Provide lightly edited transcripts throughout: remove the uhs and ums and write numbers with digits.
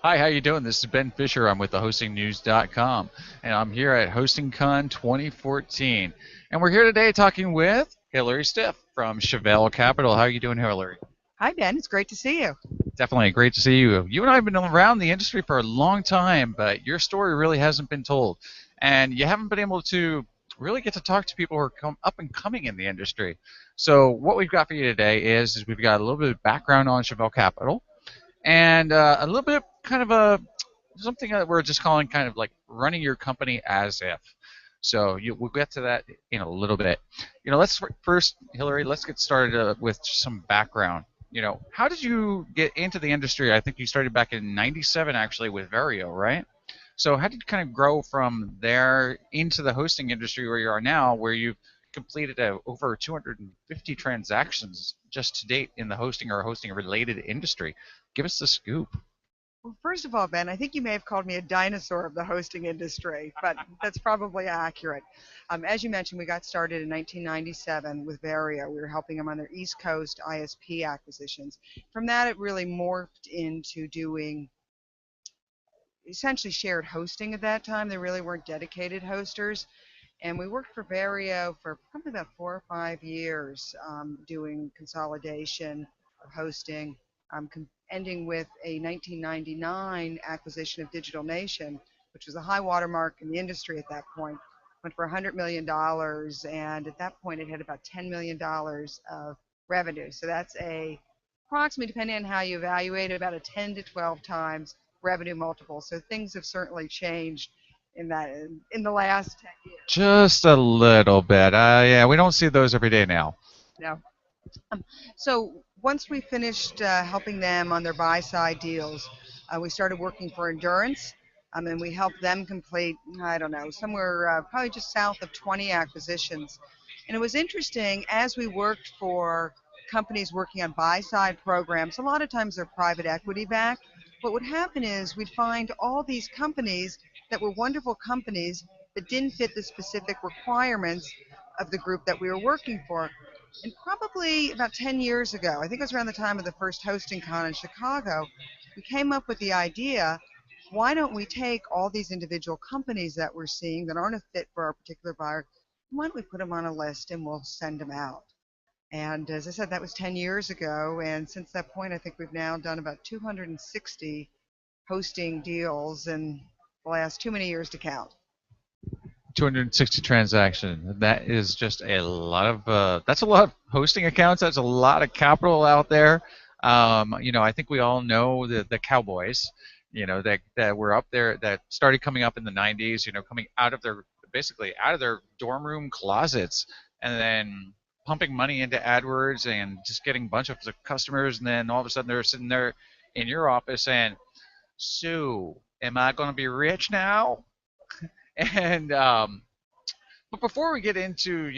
Hi, how you doing? This is Ben Fisher. I'm with thehostingnews.com, and I'm here at HostingCon 2014. And we're here today talking with Hillary Stiff from Cheval Capital. How are you doing, Hillary? Hi, Ben. It's great to see you. Definitely great to see you. You and I have been around the industry for a long time, but your story really hasn't been told, and you haven't been able to really get to talk to people who are up and coming in the industry. So what we've got for you today is we've got a little bit of background on Cheval Capital and a little bit of kind of a something that we're just calling kind of like running your company as if. So we'll get to that in a little bit. Let's first, Hillary, let's get started with some background. How did you get into the industry? I think you started back in '97 actually with Vario, right? So how did you kind of grow from there into the hosting industry where you are now, where you've completed over 250 transactions just to date in the hosting or hosting related industry? Give us the scoop. Well, first of all, Ben, I think you may have called me a dinosaur of the hosting industry, but that's probably accurate. As you mentioned, we got started in 1997 with Vario. We were helping them on their East Coast ISP acquisitions. From that, it really morphed into doing essentially shared hosting at that time. They really weren't dedicated hosters. And we worked for Vario for probably about 4 or 5 years, doing consolidation of hosting, ending with a 1999 acquisition of Digital Nation, which was a high watermark in the industry at that point. Went for $100 million, and at that point it had about $10 million of revenue. So that's approximately, depending on how you evaluate it, about a 10 to 12 times revenue multiple. So things have certainly changed in the last 10 years. Just a little bit. Yeah, we don't see those every day now. No. So once we finished helping them on their buy side deals, we started working for Endurance. And we helped them complete, I don't know, somewhere probably just south of 20 acquisitions. And it was interesting as we worked for companies working on buy side programs. A lot of times they're private equity backed. What would happen is we'd find all these companies that were wonderful companies that didn't fit the specific requirements of the group that we were working for. And probably about 10 years ago, I think it was around the time of the first hosting con in Chicago, we came up with the idea, why don't we take all these individual companies that we're seeing that aren't a fit for our particular buyer, why don't we put them on a list and we'll send them out? And as I said, that was 10 years ago. And since that point, I think we've now done about 260 hosting deals in the last too many years to count. 260 transactions. That is just a lot of. That's a lot of hosting accounts. That's a lot of capital out there. I think we all know the Cowboys. That were up there that started coming up in the '90s. Coming out of their basically out of their dorm room closets and then pumping money into AdWords and just getting a bunch of customers. And then all of a sudden they're sitting there in your office saying, "So, am I going to be rich now?" And but before we get into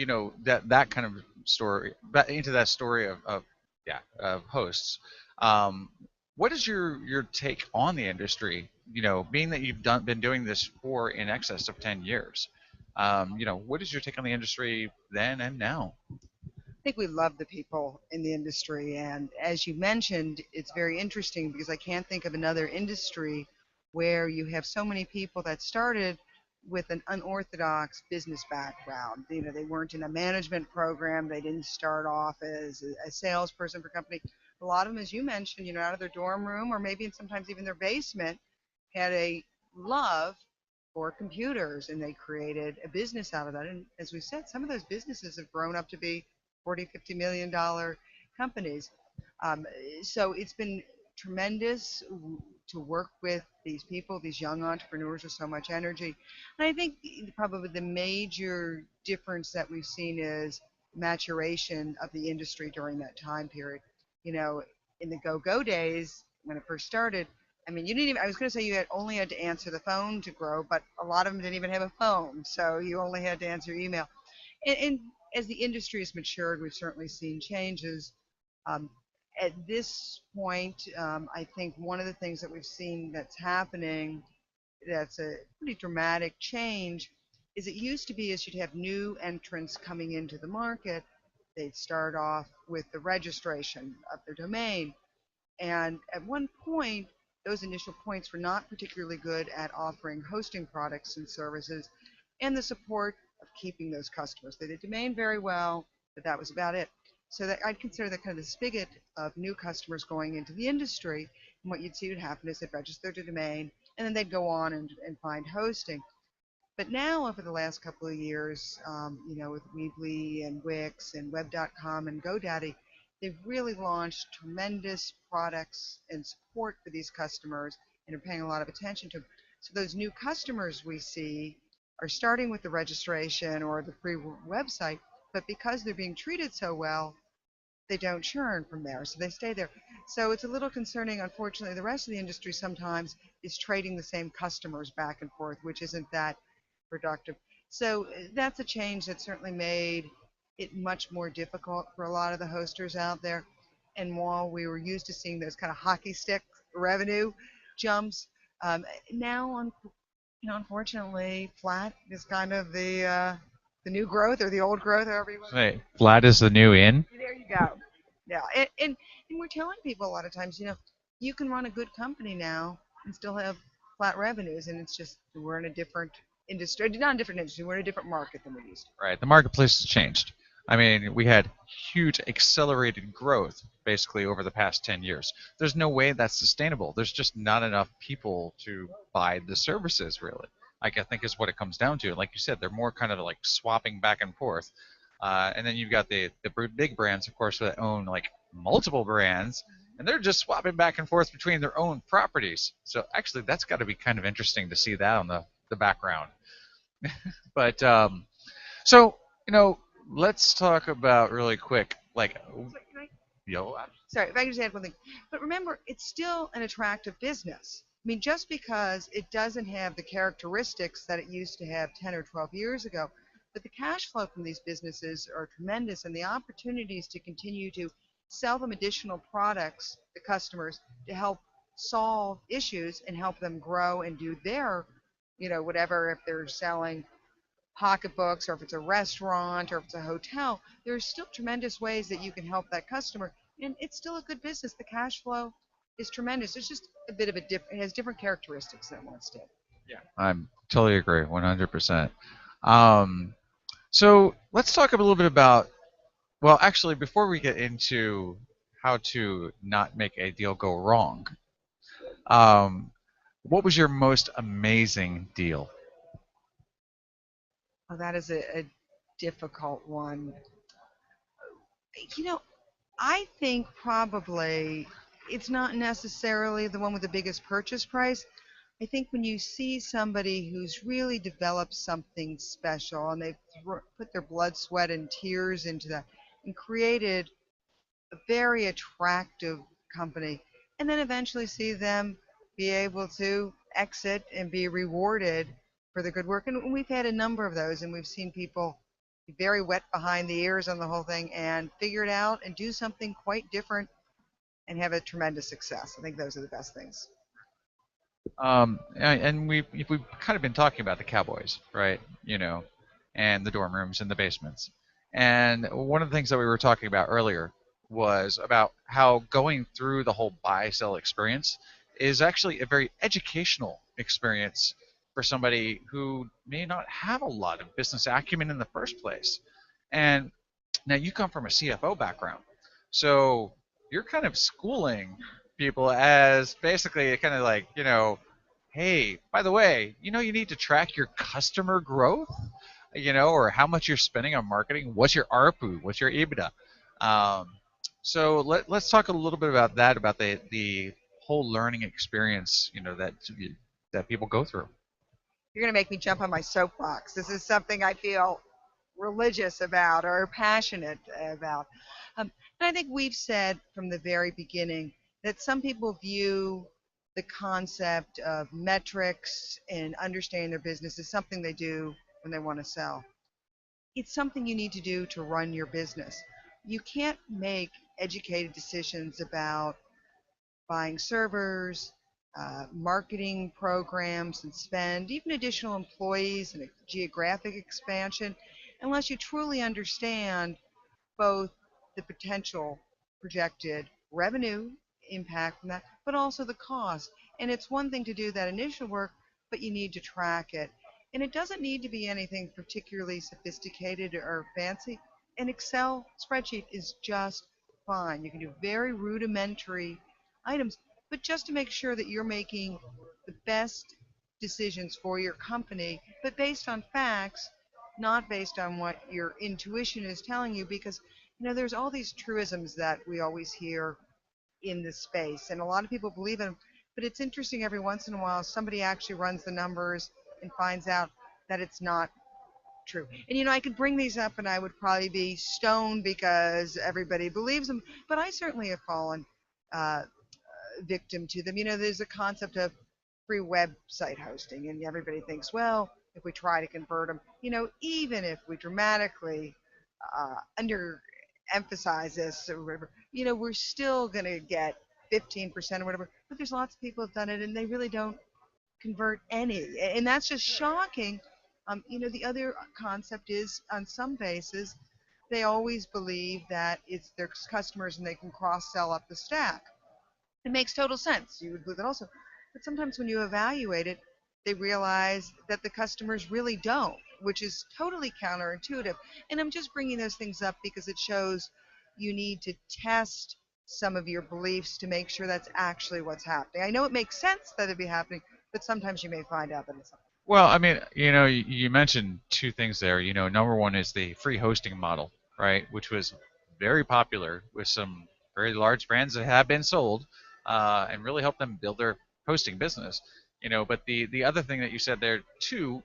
that kind of story, into that story of yeah of hosts, um, what is your take on the industry? Being that you've been doing this for in excess of 10 years, what is your take on the industry then and now? I think we love the people in the industry. And as you mentioned, it's very interesting because I can't think of another industry where you have so many people that started with an unorthodox business background. They weren't in a management program. They didn't start off as a salesperson for a company. A lot of them, as you mentioned, out of their dorm room or maybe sometimes even their basement, had a love for computers and they created a business out of that. And as we said, some of those businesses have grown up to be 40, $50 million companies. Um, so it's been tremendous to work with these people, these young entrepreneurs with so much energy. And I think probably the major difference that we've seen is maturation of the industry during that time period. You know, in the go-go days when it first started, I mean, you didn't even, I was going to say only had to answer the phone to grow, but a lot of them didn't even have a phone. So you only had to answer email. And as the industry has matured, we've certainly seen changes. Um, at this point, I think one of the things that we've seen that's happening that's a pretty dramatic change is it used to be as you'd have new entrants coming into the market, they'd start off with the registration of their domain. And at one point, those initial points were not particularly good at offering hosting products and services and the support of keeping those customers. They did domain very well, but that was about it. So that I'd consider that kind of the spigot of new customers going into the industry. And what you'd see would happen is they'd register their domain and then they'd go on and find hosting. But now, over the last couple of years, with Weebly and Wix and Web.com and GoDaddy, they've really launched tremendous products and support for these customers and are paying a lot of attention to them. So those new customers we see are starting with the registration or the free website, but because they're being treated so well, they don't churn from there, so they stay there. So it's a little concerning. Unfortunately, the rest of the industry sometimes is trading the same customers back and forth, which isn't that productive. So that's a change that certainly made it much more difficult for a lot of the hosters out there. And while we were used to seeing those kind of hockey stick revenue jumps, now unfortunately, flat is kind of the new growth or the old growth, however you want to. Hey, flat is the new in. There you go. Yeah, and we're telling people a lot of times, you can run a good company now and still have flat revenues, and it's just we're in a different industry, not a different industry, we're in a different market than we used to. Right. The marketplace has changed. I mean, we had huge accelerated growth basically over the past 10 years. There's no way that's sustainable. There's just not enough people to buy the services, really. Like, I think is what it comes down to. Like you said, they're more kind of like swapping back and forth. And then you've got the big brands, of course, that own like multiple brands, and they're just swapping back and forth between their own properties. So actually, that's got to be kind of interesting to see that on the background. But so, let's talk about really quick, like, yo, Sorry, if I can just add one thing. But remember, it's still an attractive business. I mean, just because it doesn't have the characteristics that it used to have 10 or 12 years ago, but the cash flow from these businesses are tremendous, and the opportunities to continue to sell them additional products to customers to help solve issues and help them grow and do their, whatever, if they're selling pocketbooks or if it's a restaurant or if it's a hotel, there's still tremendous ways that you can help that customer, and it's still a good business. The cash flow is tremendous. It's just a bit of it has different characteristics than it once did. yeah, I'm totally agree, 100%. Um, so let's talk a little bit about. Well, actually, before we get into how to not make a deal go wrong, um, what was your most amazing deal? Oh, that is a difficult one. You know, I think probably it's not necessarily the one with the biggest purchase price. I think when you see somebody who's really developed something special and they've put their blood, sweat, and tears into that and created a very attractive company, and then eventually see them be able to exit and be rewarded for the good work. And we've had a number of those, and we've seen people be very wet behind the ears on the whole thing and figure it out and do something quite different and have a tremendous success. I think those are the best things. And we've kind of been talking about the Cowboys, right? And the dorm rooms and the basements. And one of the things that we were talking about earlier was about how going through the whole buy sell experience is actually a very educational experience for somebody who may not have a lot of business acumen in the first place. And now you come from a CFO background, so you're kind of schooling people as basically kind of like, hey, by the way, you need to track your customer growth, or how much you're spending on marketing. What's your ARPU? What's your EBITDA? Um, so let's talk a little bit about that, about the whole learning experience, that people go through. You're going to make me jump on my soapbox. This is something I feel religious about or passionate about. And I think we've said from the very beginning that some people view the concept of metrics and understanding their business as something they do when they want to sell. It's something you need to do to run your business. You can't make educated decisions about buying servers, marketing programs and spend, even additional employees and a geographic expansion, unless you truly understand both the potential projected revenue impact from that, but also the cost. And it's one thing to do that initial work, but you need to track it. And it doesn't need to be anything particularly sophisticated or fancy. An Excel spreadsheet is just fine. You can do very rudimentary items, but just to make sure that you're making the best decisions for your company, but based on facts, not based on what your intuition is telling you, because there's all these truisms that we always hear in this space, and a lot of people believe in them. But it's interesting, every once in a while somebody actually runs the numbers and finds out that it's not true. And I could bring these up and I would probably be stoned because everybody believes them, but I certainly have fallen uh, victim to them. There's a concept of free website hosting, and everybody thinks, well, if we try to convert them, even if we dramatically underemphasize this or whatever, we're still going to get 15% or whatever. But there's lots of people who've done it, and they really don't convert any, and that's just shocking. The other concept is, on some bases, they always believe that it's their customers and they can cross sell up the stack. It makes total sense. You would believe it also. But sometimes when you evaluate it, they realize that the customers really don't, which is totally counterintuitive. And I'm just bringing those things up because it shows you need to test some of your beliefs to make sure that's actually what's happening. I know it makes sense that it'd be happening, but sometimes you may find out that it's not. Well, I mean, you mentioned two things there. Number one is the free hosting model, right, which was very popular with some very large brands that have been sold, and really helped them build their hosting business. But the other thing that you said there too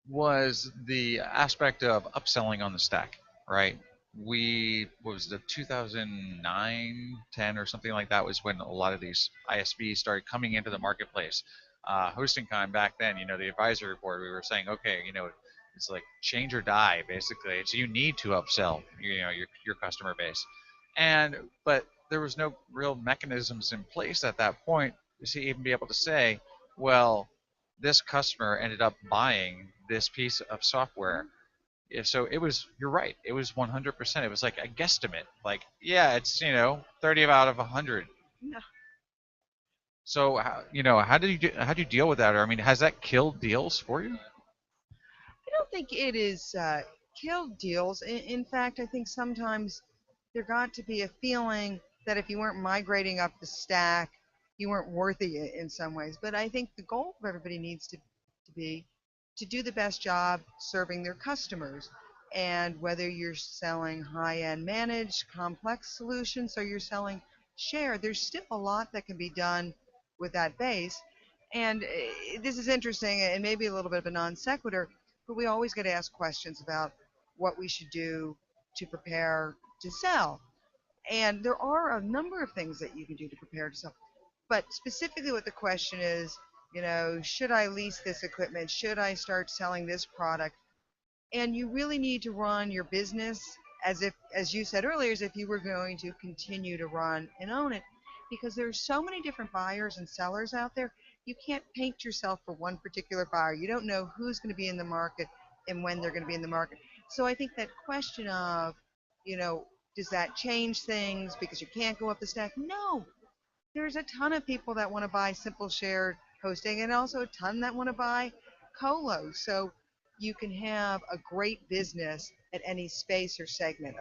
was the aspect of upselling on the stack, right? What was the 2009, 10, or something like that was when a lot of these ISVs started coming into the marketplace. HostingCon back then, the advisory board, we were saying, okay, it's like change or die, basically. So you need to upsell, your customer base, but there was no real mechanisms in place at that point to even be able to say, well, this customer ended up buying this piece of software. So it was, you're right, it was 100%. It was like a guesstimate. Like, yeah, it's, 30 out of 100. No, So, how do you deal with that? Or, I mean, has that killed deals for you? I don't think it is killed deals. In fact, I think sometimes there got to be a feeling that if you weren't migrating up the stack, you weren't worthy in some ways. But I think the goal of everybody needs to be to do the best job serving their customers. And whether you're selling high-end managed complex solutions or you're selling share, there's still a lot that can be done with that base. And this is interesting and maybe a little bit of a non sequitur, but we always get asked questions about what we should do to prepare to sell. And there are a number of things that you can do to prepare to sell. But specifically, what the question is, should I lease this equipment? Should I start selling this product? And you really need to run your business as you said earlier, as if you were going to continue to run and own it, because there's so many different buyers and sellers out there. You can't paint yourself for one particular buyer. You don't know who's going to be in the market and when they're going to be in the market. So I think that question of, you know, does that change things because you can't go up the stack? No, there's a ton of people that want to buy simple shared hosting and also a ton that want to buy colo. So you can have a great business at any space or segment.